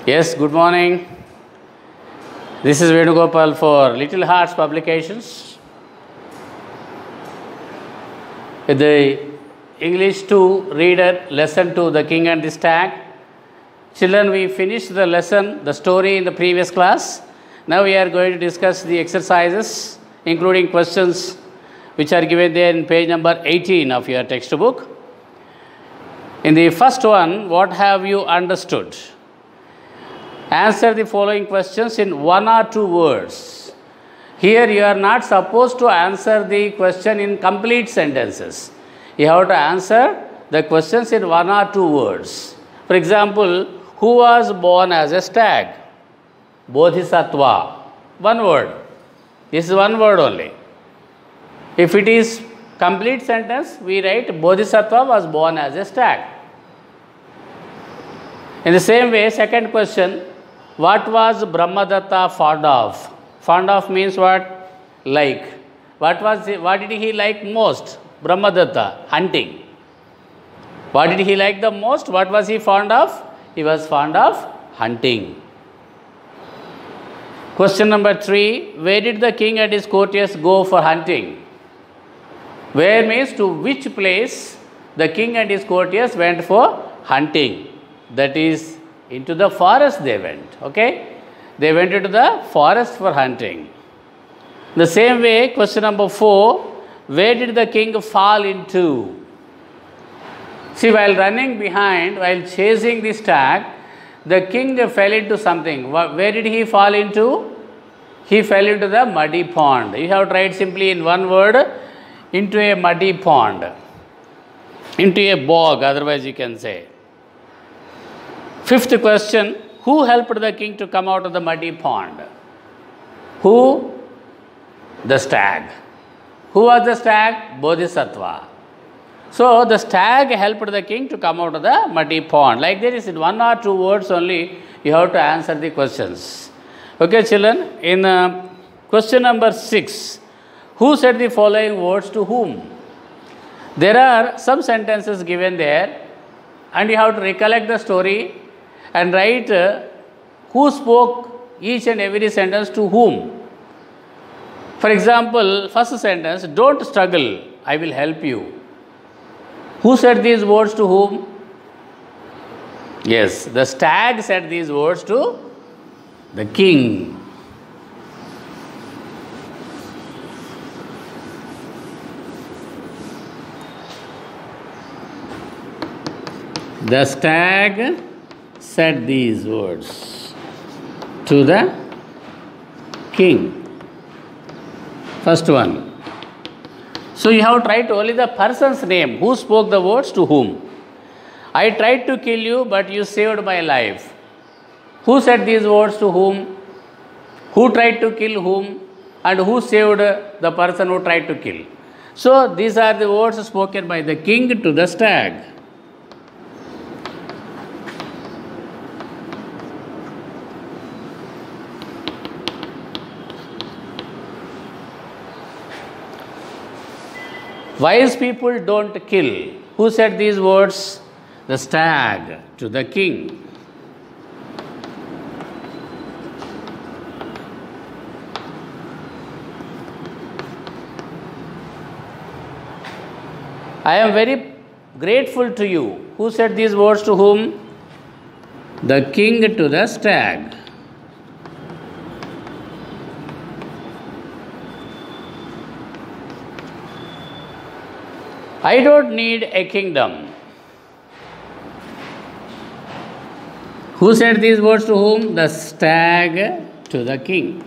Yes, good morning. This is Venugopal for Little Hearts Publications. With the English 2 reader lesson 2, The King and the Stag. Children, we finished the lesson, the story in the previous class. Now we are going to discuss the exercises, including questions which are given there in page number 18 of your textbook. In the first one, what have you understood? Answer the following questions in 1 or 2 words. Here you are not supposed to answer the question in complete sentences. You have to answer the questions in 1 or 2 words. For example, who was born as a stag? Bodhisattva. 1 word. This is 1 word only. If it is complete sentence, we write Bodhisattva was born as a stag. In the same way, second question, what was Brahmadatta fond of? Fond of means what? Like. What did he like most? Brahmadatta, hunting. What did he like the most? What was he fond of? He was fond of hunting. Question number 3, where did the king and his courtiers go for hunting? Where means to which place the king and his courtiers went for hunting. That is, into the forest they went. Okay? They went into the forest for hunting. The same way, question number 4, where did the king fall into? See, while running behind, while chasing the stag, the king fell into something. Where did he fall into? He fell into the muddy pond. You have to write simply in 1 word, into a muddy pond. Into a bog, otherwise you can say. 5th question, who helped the king to come out of the muddy pond? Who? The stag. Who was the stag? Bodhisattva. So, the stag helped the king to come out of the muddy pond. Like this, in 1 or 2 words only, you have to answer the questions. Okay, children, in question number 6, who said the following words to whom? There are some sentences given there, and you have to recollect the story and write who spoke each and every sentence to whom. For example, first sentence, don't struggle, I will help you. Who said these words to whom? Yes, the stag said these words to the king. The stag said these words to the king. First one. So you have tried only the person's name. Who spoke the words to whom? I tried to kill you, but you saved my life. Who said these words to whom? Who tried to kill whom? And who saved the person who tried to kill? So these are the words spoken by the king to the stag. Wise people don't kill. Who said these words? The stag to the king. I am very grateful to you. Who said these words to whom? The king to the stag. I don't need a kingdom. Who said these words to whom? The stag to the king.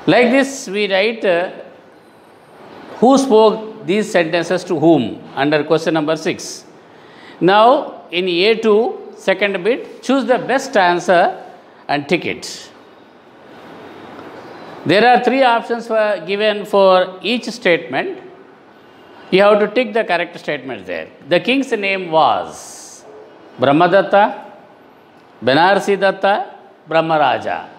Like this, we write who spoke these sentences to whom under question number 6. Now, in A2, second bit, choose the best answer and tick it. There are 3 options given for each statement. You have to tick the correct statement there. The king's name was Brahmadatta, Banarsi Datta, Brahmaraja.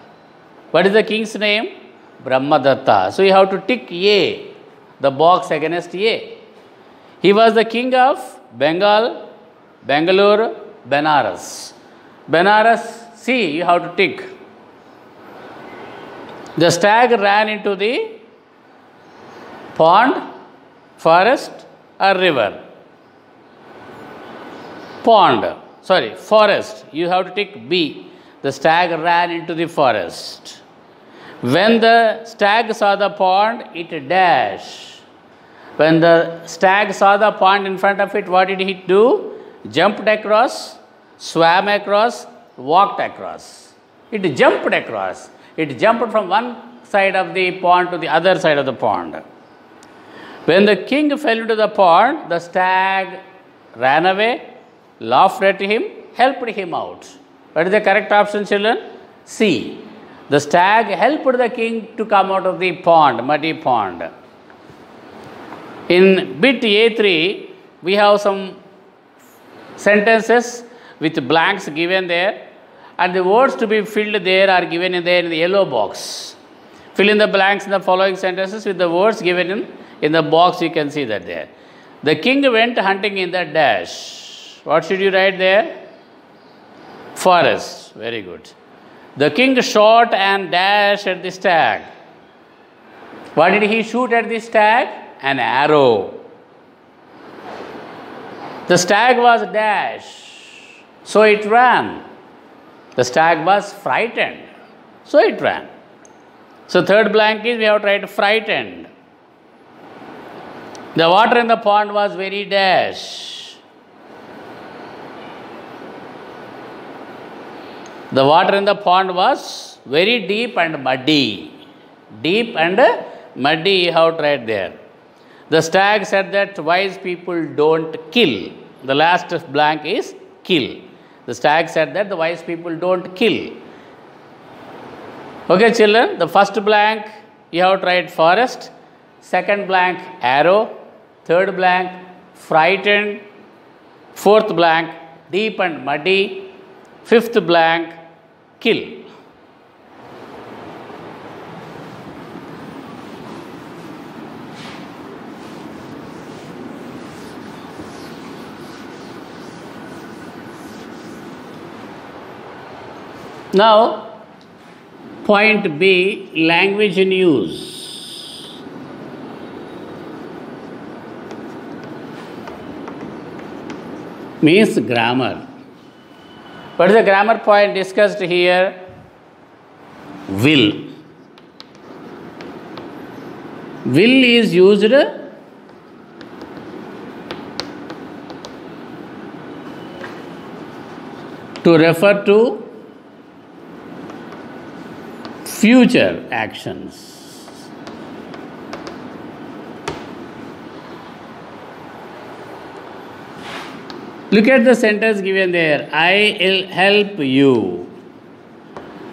What is the king's name? Brahmadatta. So you have to tick A, the box against A. He was the king of Bengal, Bangalore, Benares. Benares, see, you have to tick. The stag ran into the pond, forest or river. Forest. You have to tick B. The stag ran into the forest. When the stag saw the pond, it dashed. When the stag saw the pond in front of it, what did it do? Jumped across, swam across, walked across. It jumped across. It jumped from one side of the pond to the other side of the pond. When the king fell into the pond, the stag ran away, laughed at him, helped him out. What is the correct option, children? C. The stag helped the king to come out of the pond, muddy pond. In bit A3, we have some sentences with blanks given there, and the words to be filled there are given in the yellow box. Fill in the blanks in the following sentences with the words given in the box. You can see that there. The king went hunting in the dash. What should you write there? Forest. Very good. The king shot and dashed at the stag. What did he shoot at the stag? An arrow. The stag was dashed, so it ran. The stag was frightened, so it ran. So third blank is we have to write frightened. The water in the pond was very dash. The water in the pond was very deep and muddy. Deep and muddy, you have to write there. The stag said that wise people don't kill. The last blank is kill. The stag said that the wise people don't kill. Okay, children, the first blank you have to write forest. Second blank arrow. Third blank frightened. Fourth blank deep and muddy. Fifth blank kill. Now, point B, language in use. Means grammar. What is the grammar point discussed here? Will. Will is used to refer to future actions. Look at the sentence given there. I will help you.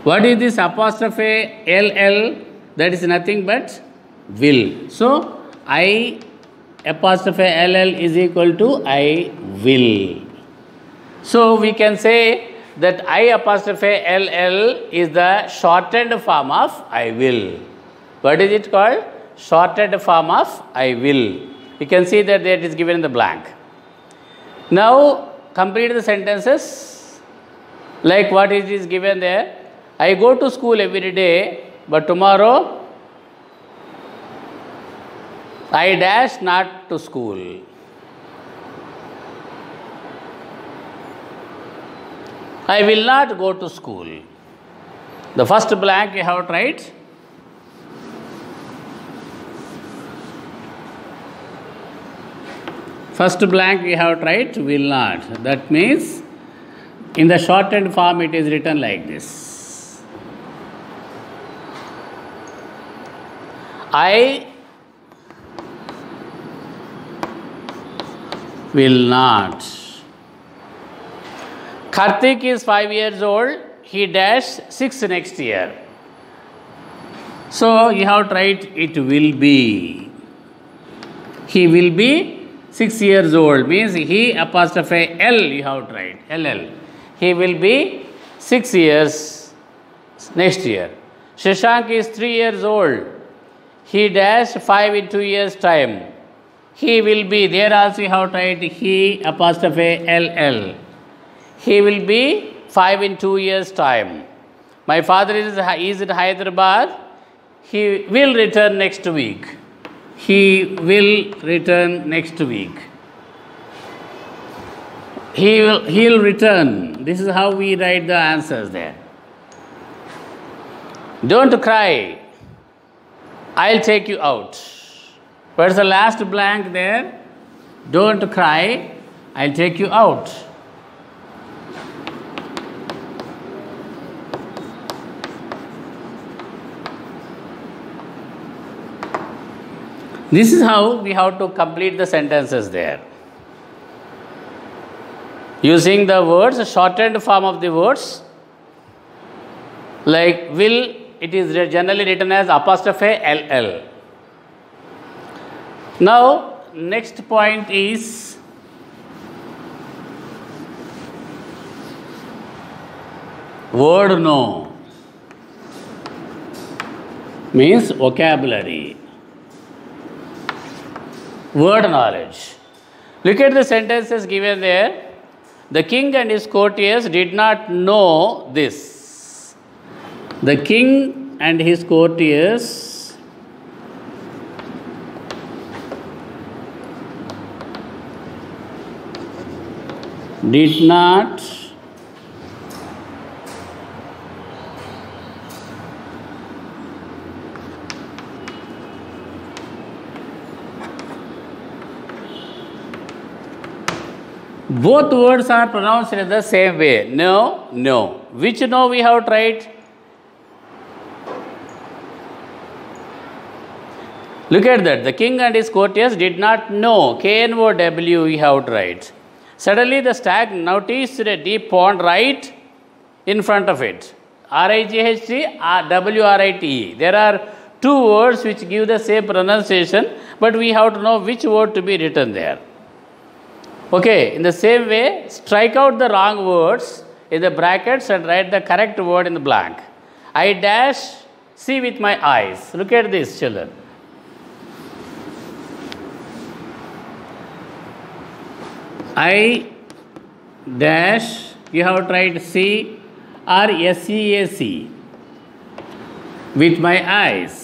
What is this apostrophe LL? That is nothing but will. So, I apostrophe LL is equal to I will. So, we can say that I apostrophe LL is the shortened form of I will. What is it called? Shortened form of I will. You can see that it is given in the blank. Now, complete the sentences like what it is given there. I go to school every day, but tomorrow I dash not to school. I will not go to school. The first blank you have to write. First blank you have to write will not. That means in the shortened form it is written like this. I will not. Karthik is 5 years old. He dashed 6 next year. So, you have to write it will be. He will be 6 years old. Means he apostrophe L you have to write. LL. He will be 6 years next year. Shashank is 3 years old. He dashed 5 in 2 years' time. He will be, there also you have to write he apostrophe LL. He will be 5 in 2 years' time. My father is in Hyderabad. He will return next week. He will return next week. He'll return. This is how we write the answers there. Don't cry. I'll take you out. Where's the last blank there? Don't cry. I'll take you out. This is how we have to complete the sentences there. Using the words, shortened form of the words, like will, it is generally written as apostrophe LL. Now, next point is word no, means vocabulary. Word knowledge. Look at the sentences given there. The king and his courtiers did not know this. The king and his courtiers did not both words are pronounced in the same way. No, no. Which no we have tried? Look at that. The king and his courtiers did not know. K-N-O-W we have tried. Suddenly the stag noticed a deep pond right in front of it. R-I-G-H-T, W-R-I-T-E. There are two words which give the same pronunciation, but we have to know which word to be written there. Okay, in the same way, strike out the wrong words in the brackets and write the correct word in the blank. I dash see with my eyes. Look at this, children. I dash, you have tried C or S-E-A-C with my eyes.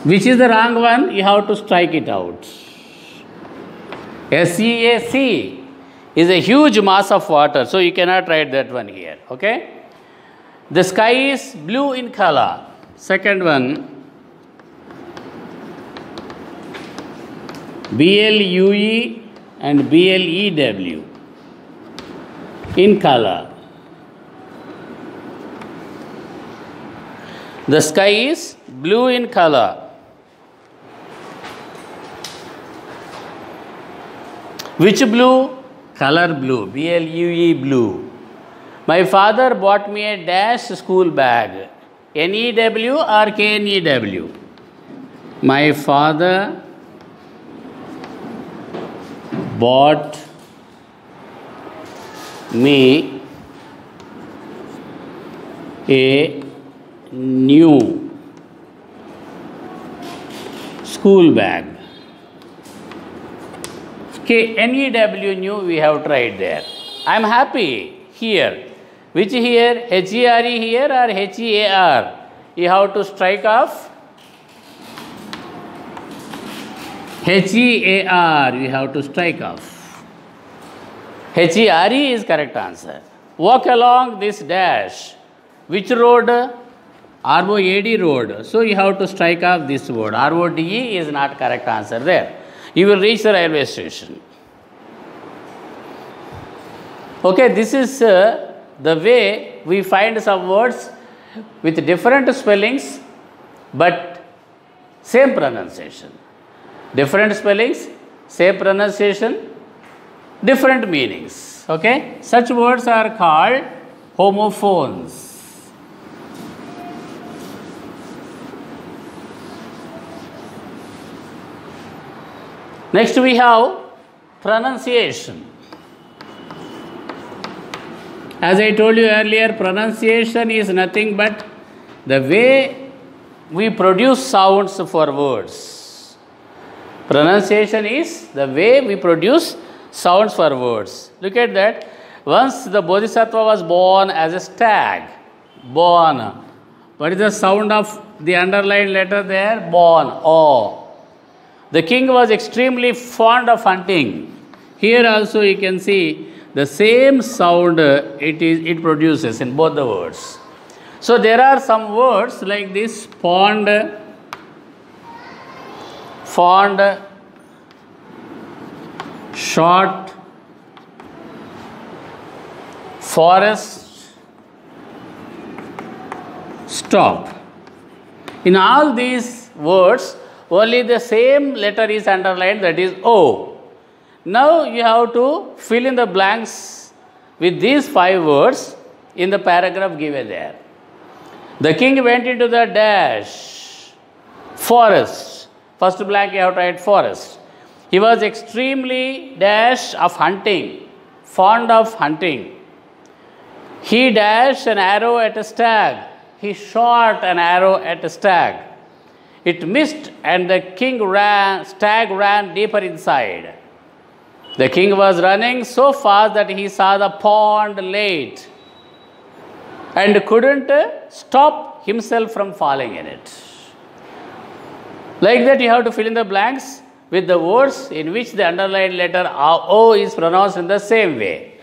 Which is the wrong one? You have to strike it out. SEAC is a huge mass of water, so you cannot write that one here. Okay? The sky is blue in color. Second one, BLUE and BLEW in color. The sky is blue in color. Which blue? Color blue, BLUE blue. My father bought me a dash school bag. NEW or KNEW? My father bought me a new school bag. NEW new we have tried there. I am happy here. Which here? HERE here or HEAR? You have to strike off. HEAR you have to strike off. HERE is correct answer. Walk along this dash. Which road? ROAD road. So you have to strike off this word. RODE is not correct answer there. You will reach the railway station. Okay, this is the way we find some words with different spellings but same pronunciation. Different spellings, same pronunciation, different meanings. Okay, such words are called homophones. Next we have pronunciation. As I told you earlier, pronunciation is nothing but the way we produce sounds for words. Pronunciation is the way we produce sounds for words. Look at that. Once the Bodhisattva was born as a stag. Born. What is the sound of the underlined letter there? Born. O. The king was extremely fond of hunting. Here also you can see the same sound it produces in both the words. So there are some words like this: pond, fond, short, forest, stop. In all these words, only the same letter is underlined, that is O. Now you have to fill in the blanks with these 5 words in the paragraph given there. The king went into the dash, forest. First blank you have to write forest. He was extremely dash of hunting, fond of hunting. He dashed an arrow at a stag. He shot an arrow at a stag. It missed and the stag ran deeper inside. The king was running so fast that he saw the pond late and couldn't stop himself from falling in it. Like that, you have to fill in the blanks with the words in which the underlined letter O is pronounced in the same way.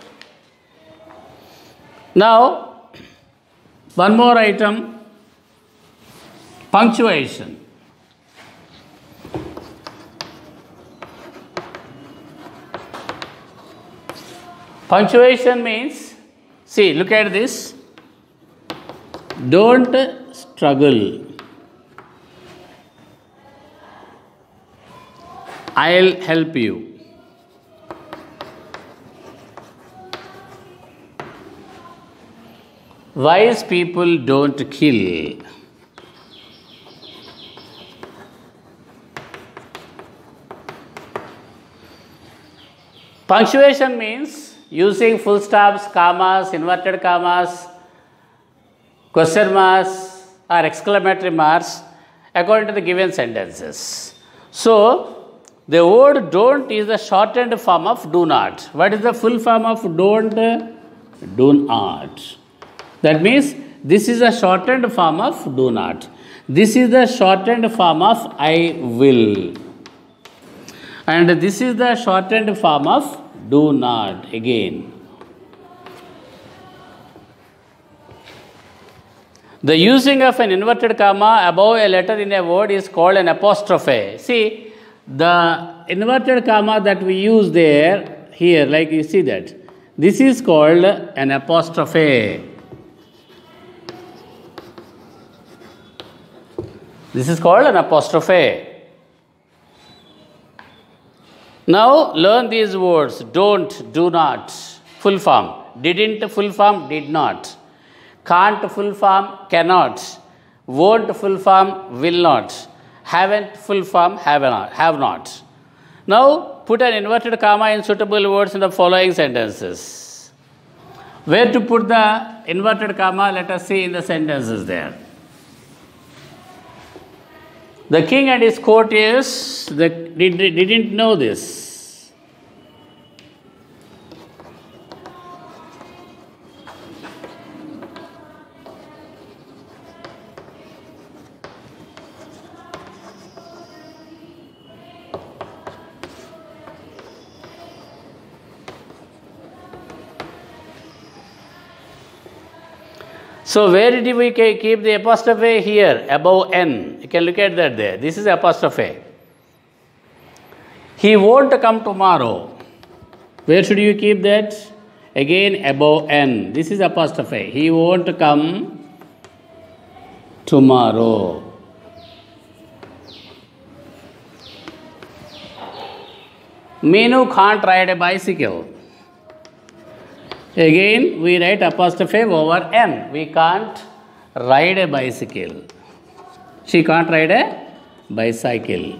Now, one more item, punctuation. Punctuation means, see, look at this. Don't struggle. I'll help you. Wise people don't kill. Punctuation means using full stops, commas, inverted commas, question marks or exclamatory marks according to the given sentences. So, the word don't is the shortened form of do not. What is the full form of don't? Do not. That means this is a shortened form of do not. This is the shortened form of I will. And this is the shortened form of do not again. The using of an inverted comma above a letter in a word is called an apostrophe. See, the inverted comma that we use there, here, like you see that, this is called an apostrophe. This is called an apostrophe. Now, learn these words. Don't, do not, full form. Didn't, full form, did not. Can't, full form, cannot. Won't, full form, will not. Haven't, full form, have not. Now, put an inverted comma in suitable words in the following sentences. Where to put the inverted comma? Let us see in the sentences there. The king and his courtiers didn't know this. So where did we keep the apostrophe? Here, above N. You can look at that there. This is apostrophe. He won't come tomorrow. Where should you keep that? Again, above N. This is apostrophe. He won't come tomorrow. Meenu can't ride a bicycle. Again, we write apostrophe over N. We can't ride a bicycle. She can't ride a bicycle.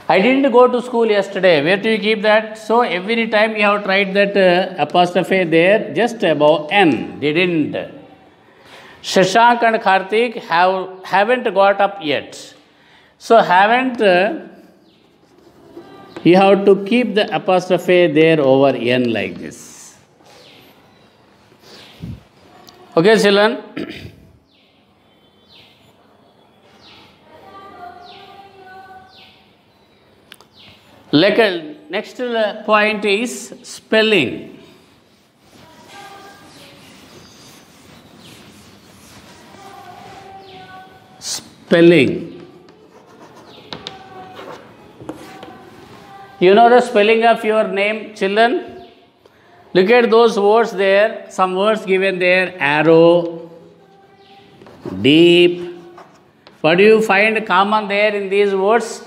I didn't go to school yesterday. Where do you keep that? So, every time you have to write that apostrophe there, just above N. Didn't. Shashank and Karthik haven't got up yet. So haven't, you have to keep the apostrophe there over N like this. Okay, children. Next point is spelling. Spelling. You know the spelling of your name, children? Look at those words there. Some words given there. Arrow, deep. What do you find common there in these words?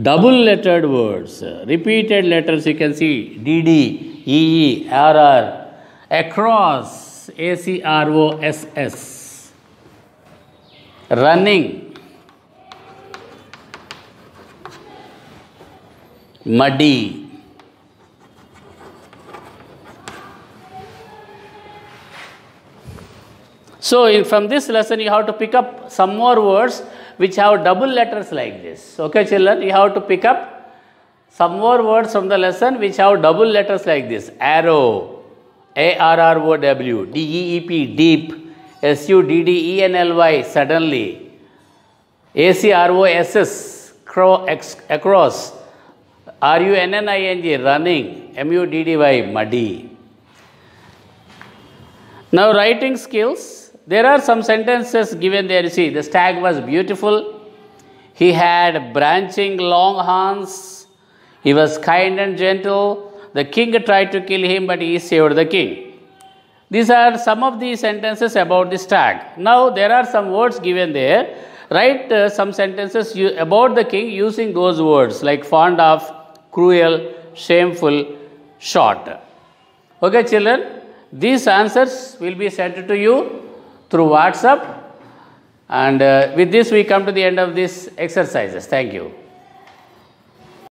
Double lettered words, repeated letters you can see, DD, EE, RR, across, ACROSS, running, muddy. So from this lesson you have to pick up some more words which have double letters like this. Okay, children, you have to pick up some more words from the lesson which have double letters like this. Arrow, ARROW, DEEP, deep, SUDDENLY, suddenly, ACROSS, across, RUNNING, running, MUDDY, muddy. Now writing skills. There are some sentences given there. You see, the stag was beautiful. He had branching long horns. He was kind and gentle. The king tried to kill him, but he saved the king. These are some of the sentences about the stag. Now, there are some words given there. Write some sentences about the king using those words like fond of, cruel, shameful, short. Okay, children? These answers will be sent to you through WhatsApp, and with this we come to the end of these exercises. Thank you.